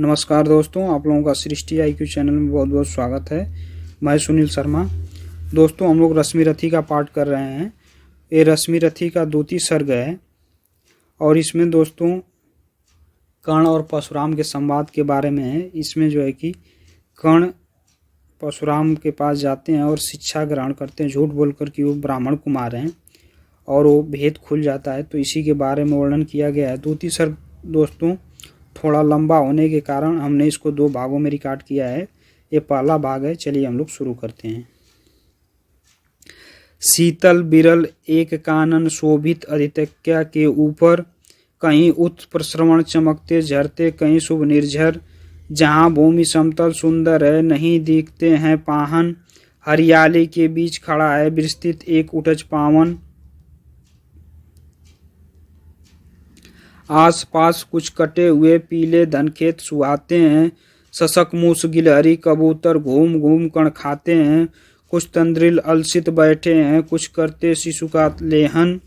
नमस्कार दोस्तों, आप लोगों का सृष्टि IQ चैनल में बहुत बहुत स्वागत है। मैं सुनील शर्मा। दोस्तों, हम लोग रश्मि रथी का पाठ कर रहे हैं। ये रश्मि रथी का द्वितीय सर्ग है और इसमें दोस्तों कर्ण और परशुराम के संवाद के बारे में है। इसमें जो है कि कर्ण परशुराम के पास जाते हैं और शिक्षा ग्रहण करते हैं, झूठ बोलकर कि वो ब्राह्मण कुमार हैं और वो भेद खुल जाता है। तो इसी के बारे में वर्णन किया गया है। द्वितीय सर्ग दोस्तों थोड़ा लंबा होने के कारण हमने इसको 2 भागों में रिकॉर्ड किया है। ये पहला भाग है। चलिए हम लोग शुरू करते हैं। शीतल बिरल एक कानन शोभित अधितक्या के ऊपर, कहीं उत्प्रश्रवण चमकते झरते, कहीं शुभ निर्झर। जहाँ भूमि समतल सुंदर है, नहीं दिखते हैं पाहन। हरियाली के बीच खड़ा है विस्तृत एक उटज पावन। आसपास कुछ कटे हुए पीले धनखेत सुहाते हैं। सशक मूस गिलहरी कबूतर घूम घूम कण खाते हैं। कुछ तंद्रिल अलसित बैठे हैं, कुछ करते शिशु का लेहन।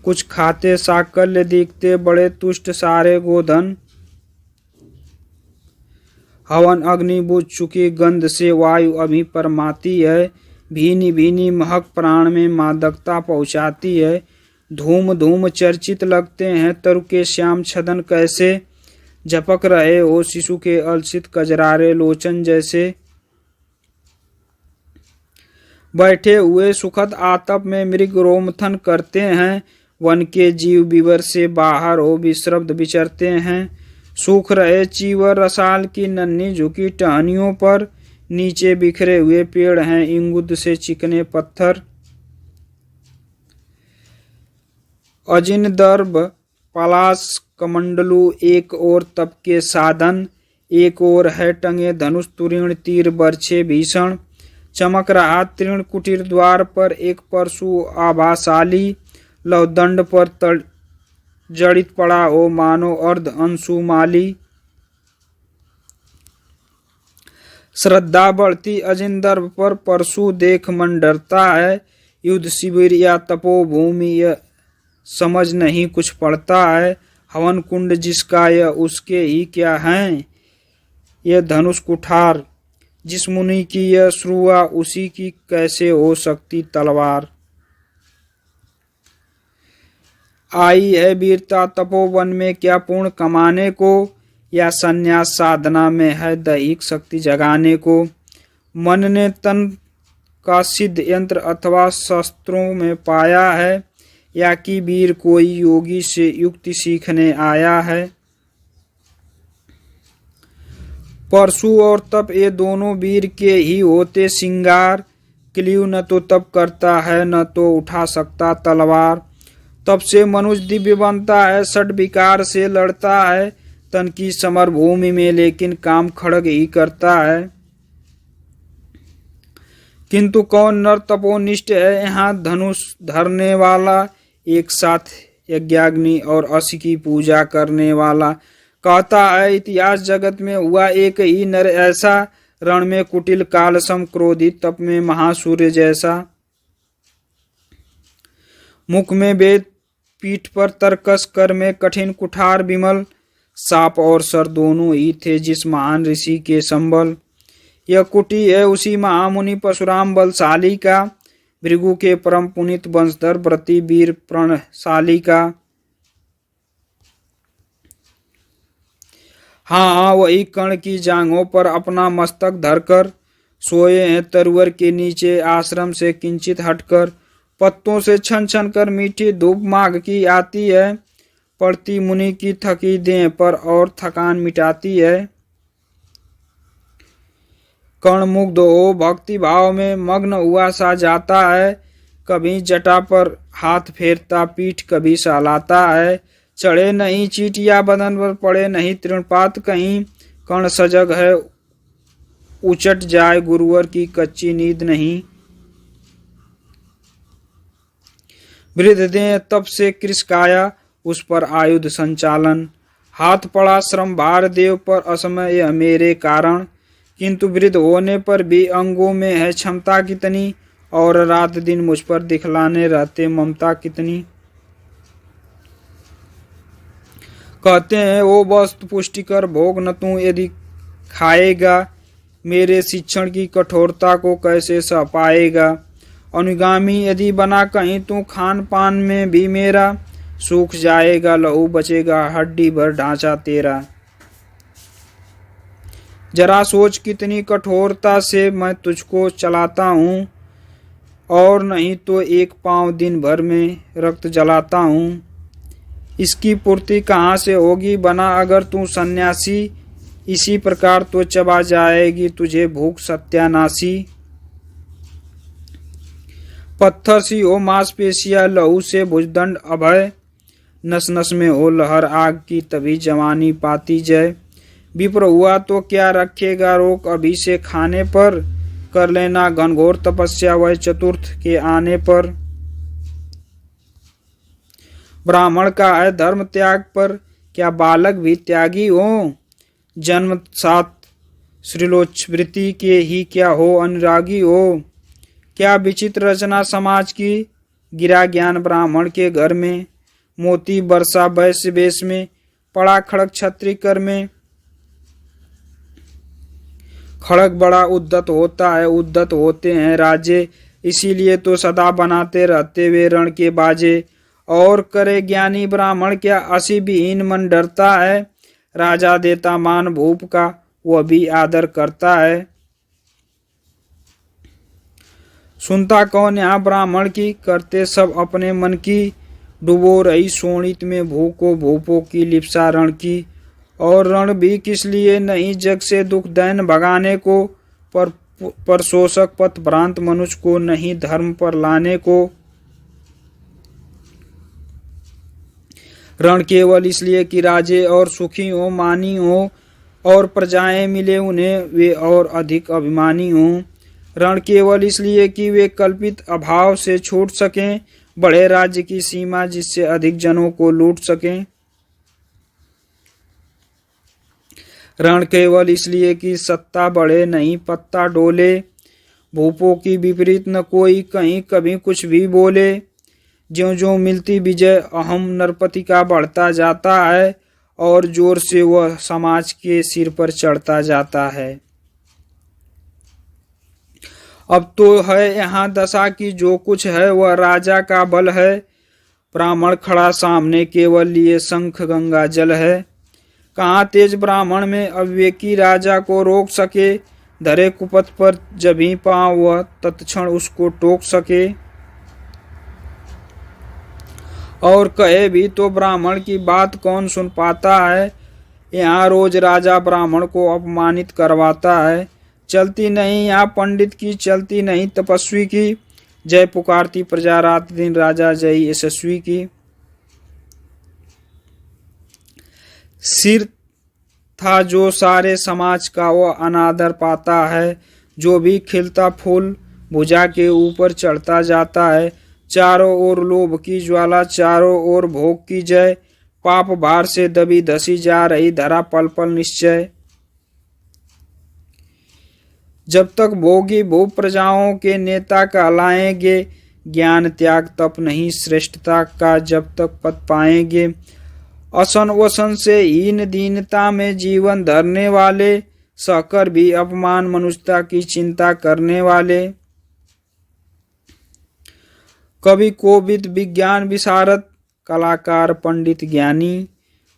कुछ खाते साकल्य दिखते बड़े तुष्ट सारे गोधन। हवन अग्नि बुझ चुकी गंध से वायु अभी परमाती है। भीनी भीनी महक प्राण में मादकता पहुँचाती है। धूम धूम चर्चित लगते हैं तरु के श्याम छदन कैसे। झपक रहे हो शिशु के अलसित कजरारे लोचन जैसे। बैठे हुए सुखद आतप में मृग रोमथन करते हैं। वन के जीव विवर से बाहर हो विश्रब्द विचरते हैं। सूख रहे चीवर रसाल की नन्ही झुकी टहनियों पर। नीचे बिखरे हुए पेड़ हैं इंगुद से चिकने पत्थर। अजिन दर्भ पलाश कमंडलू एक और तप के साधन। एक और है टंगे धनुष तुरीण तीर बरछे भीषण। चमक रहा तीर्ण कुटीर द्वार पर एक परशु आभाशाली। लवदंड पर जड़ित पड़ा हो मानो अर्ध अंशुमाली। श्रद्धा बढ़ती अजिन दर्भ पर परशु देख मन डरता है। युद्ध शिविर या तपोभूमि समझ नहीं कुछ पड़ता है। हवन कुंड जिसका यह उसके ही क्या हैं। यह धनुष कुठार जिस मुनि की यह श्रुआ उसी की कैसे हो सकती तलवार। आई है वीरता तपोवन में क्या पूर्ण कमाने को, या संन्यास साधना में है दैहिक शक्ति जगाने को। मन ने तन का सिद्ध यंत्र अथवा शस्त्रों में पाया है, या कि वीर कोई योगी से युक्ति सीखने आया है। परशु और तप ये दोनों वीर के ही होते सिंगार। क्लियु न तो तप करता है न तो उठा सकता तलवार। तप से मनुष्य दिव्य बनता है, षड विकार से लड़ता है। तन की समर भूमि में लेकिन काम खड़ग ही करता है। किंतु कौन नर तपोनिष्ठ है यहाँ धनुष धरने वाला। एक साथ यज्ञाग्नि और असी की पूजा करने वाला। कहता है इतिहास जगत में हुआ एक ही नर ऐसा। रण में कुटिल कालसम क्रोधित तप में महासूर्य जैसा। मुख में वेद पीठ पर तर्कस कर में कठिन कुठार विमल। साप और सर दोनों ही थे जिस महान ऋषि के संबल। यह कुटी है उसी महामुनि परशुराम बलशाली का। भृगु के परम पुनित वंशधर व्रती वीर प्रणशाली का। हाँ वही कर्ण की जांघों पर अपना मस्तक धरकर। सोए हैं तरुवर के नीचे आश्रम से किंचित हटकर। पत्तों से छन छन कर मीठी धूप माघ की आती है। पड़ती मुनि की थकी देह पर और थकान मिटाती है। कर्ण मुग्ध हो भक्ति भाव में मग्न हुआ सा जाता है। कभी जटा पर हाथ फेरता पीठ कभी सहलाता है। चढ़े नहीं चीटिया बदन पर पड़े नहीं तृणपात कहीं। कर्ण सजग है उचट जाए गुरुवर की कच्ची नींद नहीं। वृद्ध देह तप से कृषकाया उस पर आयुध संचालन। हाथ पड़ा श्रम भार देव पर असमय यह मेरे कारण। किंतु वृद्ध होने पर भी अंगों में है क्षमता कितनी। और रात दिन मुझ पर दिखलाने रहते ममता कितनी। कहते हैं वो वस्तु पुष्टिकर भोग न तू यदि खाएगा, मेरे शिक्षण की कठोरता को कैसे सह पाएगा। अनुगामी यदि बना कहीं तू खान पान में भी मेरा, सूख जाएगा लहू बचेगा हड्डी भर ढांचा तेरा। जरा सोच कितनी कठोरता से मैं तुझको चलाता हूँ, और नहीं तो एक पाँव दिन भर में रक्त जलाता हूँ। इसकी पूर्ति कहाँ से होगी बना अगर तू सन्यासी, इसी प्रकार तो चबा जाएगी तुझे भूख सत्यानाशी। पत्थर सी हो मांसपेशियाँ लहू से भुजदंड अभय, नस नस में हो लहर आग की तभी जवानी पाती जय। विप्र हुआ तो क्या रखेगा रोक अभी से खाने पर, कर लेना घनघोर तपस्या वह चतुर्थ के आने पर। ब्राह्मण का है धर्म त्याग पर, क्या बालक भी त्यागी हो। जन्म सात श्रीलोचवृत्ति के ही क्या हो अनुरागी हो। क्या विचित्र रचना समाज की, गिरा ज्ञान ब्राह्मण के घर में। मोती बरसा वैश्य वेश में, पड़ा खड़ग क्षत्रिय कर में। खड़ग बड़ा उद्दत होता है, उद्दत होते हैं राजे, इसीलिए तो सदा बनाते रहते वे रण के बाजे। और करे ज्ञानी ब्राह्मण क्या, असी विहीन मन डरता है। राजा देता मान भूप का, वह भी आदर करता है। सुनता कौन यहाँ ब्राह्मण की, करते सब अपने मन की। डूबो रही शोणित में भूको भूपों की लिप्सा रण की। और रण भी किस लिए नहीं जग से दुख दैन भगाने को, पर शोषक पथ भ्रांत मनुष्य को नहीं धर्म पर लाने को। रण केवल इसलिए कि राजे और सुखी हो मानी हो, और प्रजाएं मिले उन्हें वे और अधिक अभिमानी हों। रण केवल इसलिए कि वे कल्पित अभाव से छूट सकें, बड़े राज्य की सीमा जिससे अधिक जनों को लूट सकें। रण केवल इसलिए कि सत्ता बढ़े नहीं पत्ता डोले, भूपों की विपरीत न कोई कहीं कभी कुछ भी बोले। ज्यों ज्यों मिलती विजय अहम नरपति का बढ़ता जाता है, और जोर से वह समाज के सिर पर चढ़ता जाता है। अब तो है यहाँ दशा की जो कुछ है वह राजा का बल है। ब्राह्मण खड़ा सामने केवल लिए शंख गंगा जल है। कहाँ तेज ब्राह्मण में अविवेकी राजा को रोक सके, धरे कुपथ पर जब ही पाँव वह तत्क्षण उसको टोक सके। और कहे भी तो ब्राह्मण की बात कौन सुन पाता है। यहाँ रोज राजा ब्राह्मण को अपमानित करवाता है। चलती नहीं यहाँ पंडित की, चलती नहीं तपस्वी की। जय पुकारती प्रजा रात दिन राजा जय यशस्वी की। सिर था जो सारे समाज का वह अनादर पाता है। जो भी खिलता फूल भुजा के ऊपर चढ़ता जाता है। चारों ओर लोभ की ज्वाला, चारों ओर भोग की जय। पाप भार से दबी धसी जा रही धरा पल पल निश्चय। जब तक भोगी भूप प्रजाओं के नेता कहलाएंगे, ज्ञान त्याग तप नहीं श्रेष्ठता का जब तक पद पाएंगे। असन वसन से हीन दीनता में जीवन धरने वाले, सहकर भी अपमान मनुष्यता की चिंता करने वाले। कवि कोविद विज्ञान विशारद, कलाकार पंडित ज्ञानी।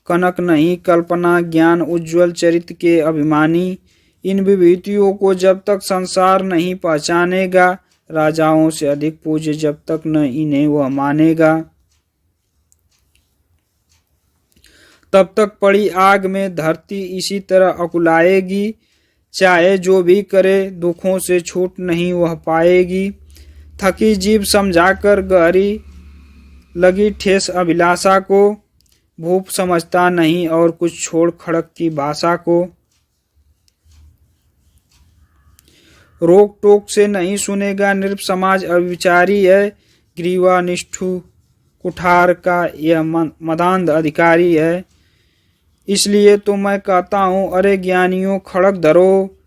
कनक नहीं कल्पना ज्ञान उज्ज्वल चरित्र के अभिमानी। इन विभूतियों को जब तक संसार नहीं पहचानेगा, राजाओं से अधिक पूज्य जब तक न इन्हें वह मानेगा। तब तक पड़ी आग में धरती इसी तरह अकुलाएगी। चाहे जो भी करे दुखों से छूट नहीं वह पाएगी। थकी जीभ समझाकर गहरी लगी ठेस अभिलाषा को। भूप समझता नहीं और कुछ छोड़ खड़क की भाषा को। रोक टोक से नहीं सुनेगा नृप समाज अविचारी है। ग्रीवा निष्ठु कुठार का यह मदांध अधिकारी है। इसलिए तो मैं कहता हूँ अरे ज्ञानियों खड़क धरो।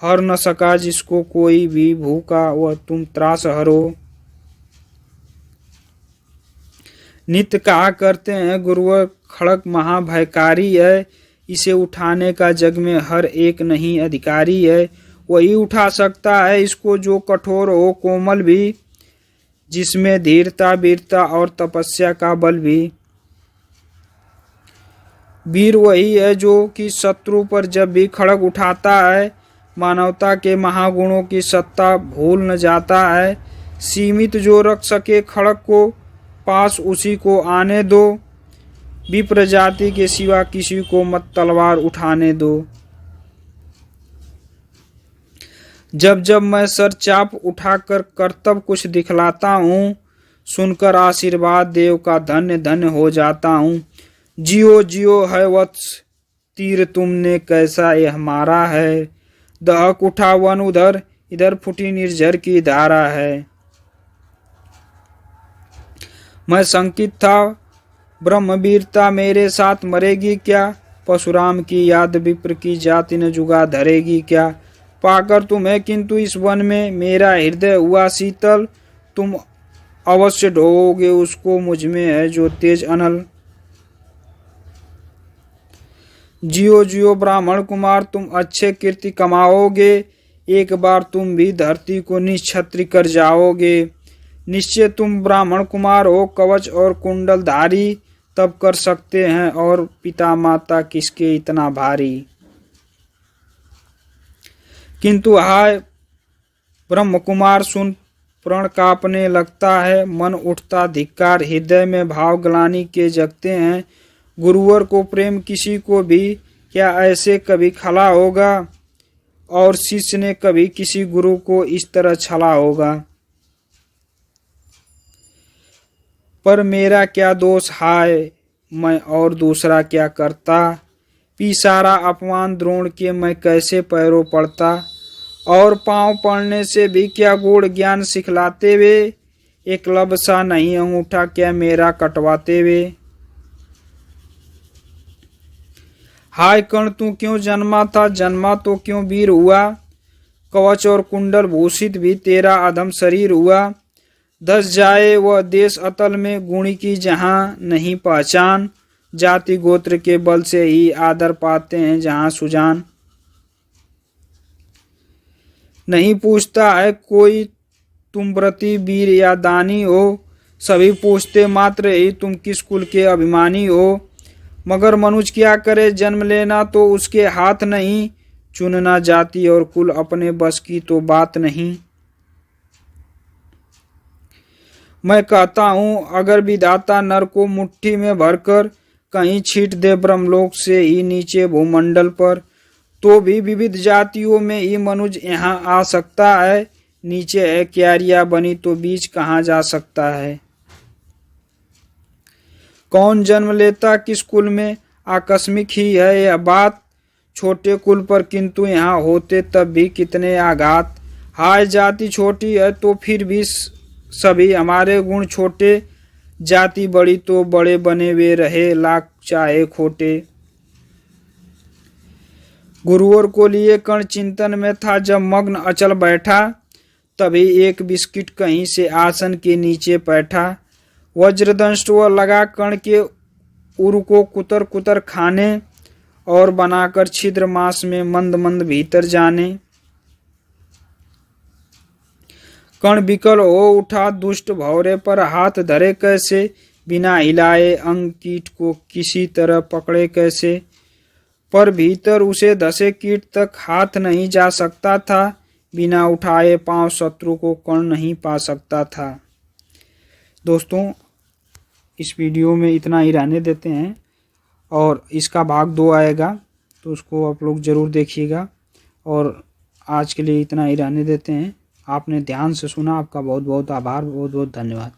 हर न सका जिसको कोई भी भूखा वह तुम त्रास हरो। नित्य कहा करते हैं गुरुवर खड़ग महाभयकारी है, इसे उठाने का जग में हर एक नहीं अधिकारी है। वही उठा सकता है इसको जो कठोर हो कोमल भी, जिसमें धीरता वीरता और तपस्या का बल भी। वीर वही है जो कि शत्रु पर जब भी खड़ग उठाता है, मानवता के महागुणों की सत्ता भूल न जाता है। सीमित जो रख सके खड़ग को पास उसी को आने दो, विप्र जाति के सिवा किसी को मत तलवार उठाने दो। जब जब मैं सर चाप उठाकर कर्तव्य कुछ दिखलाता हूँ, सुनकर आशीर्वाद देव का धन्य धन्य हो जाता हूँ। जियो जियो है वत्स तीर तुमने कैसा यह मारा है, दहक उठा वन उधर इधर फूटी निर्झर की धारा है। मैं शंकित था ब्रह्मवीरता मेरे साथ मरेगी क्या, परशुराम की याद विप्र की जाति न जुगा धरेगी क्या। पाकर तुम्हें किंतु इस वन में मेरा हृदय हुआ शीतल, तुम अवश्य ढोओगे उसको मुझ में है जो तेज अनल। जियो जियो ब्राह्मण कुमार तुम अच्छे कीर्ति कमाओगे, एक बार तुम भी धरती को निश्छत्र कर जाओगे। निश्चय तुम ब्राह्मण कुमार हो कवच और कुंडल धारी, तब कर सकते हैं और पिता माता किसके इतना भारी। किंतु हाय ब्रह्म कुमार सुन प्रण कांपने लगता है, मन उठता धिक्कार हृदय में भाव ग्लानि के जगते हैं। गुरुवर को प्रेम किसी को भी क्या ऐसे कभी खला होगा, और शिष्य ने कभी किसी गुरु को इस तरह छला होगा। पर मेरा क्या दोष हाय, मैं और दूसरा क्या करता, पी सारा अपमान द्रोण के मैं कैसे पैरों पड़ता। और पांव पड़ने से भी क्या गुण ज्ञान सिखलाते वे, एक लब सा नहीं अंगूठा क्या मेरा कटवाते वे। हाय कर्ण तू क्यों जन्मा था, जन्मा तो क्यों वीर हुआ, कवच और कुंडल भूषित भी तेरा अधम शरीर हुआ। धस जाए वह देश अतल में गुणी की जहाँ नहीं पहचान, जाति गोत्र के बल से ही आदर पाते हैं जहाँ सुजान। नहीं पूछता है कोई तुम व्रती वीर या दानी हो, सभी पूछते मात्र ही तुम किस कुल के अभिमानी हो। मगर मनुष्य क्या करे जन्म लेना तो उसके हाथ नहीं, चुनना जाति और कुल अपने बस की तो बात नहीं। मैं कहता हूँ अगर विधाता नर को मुट्ठी में भरकर कहीं छीट दे ब्रह्मलोक से ही नीचे भूमंडल पर, तो भी विविध जातियों में ही मनुष्य यहाँ आ सकता है। नीचे है क्यारियां बनी तो बीच कहाँ जा सकता है। कौन जन्म लेता किस कुल में आकस्मिक ही है यह बात, छोटे कुल पर किंतु यहाँ होते तब भी कितने आघात। हाय जाति छोटी है तो फिर भी सभी हमारे गुण छोटे, जाति बड़ी तो बड़े बने वे रहे लाख चाहे खोटे। गुरुवर को लिए कर्ण चिंतन में था जब मग्न अचल बैठा, तभी एक बिस्किट कहीं से आसन के नीचे बैठा। वज्रदंष्ट वह लगा कर्ण के उर को कुतर कुतर खाने, और बनाकर छिद्र मांस में मंद मंद भीतर जाने। कर्ण विकल हो उठा दुष्ट भौरे पर हाथ धरे कैसे, बिना हिलाए अंग कीट को किसी तरह पकड़े कैसे। पर भीतर उसे धसे कीट तक हाथ नहीं जा सकता था, बिना उठाए पांव शत्रु को कर्ण नहीं पा सकता था। दोस्तों इस वीडियो में इतना ही रहने देते हैं, और इसका भाग 2 आएगा तो उसको आप लोग ज़रूर देखिएगा। और आज के लिए इतना ही रहने देते हैं। आपने ध्यान से सुना, आपका बहुत बहुत आभार, बहुत बहुत धन्यवाद।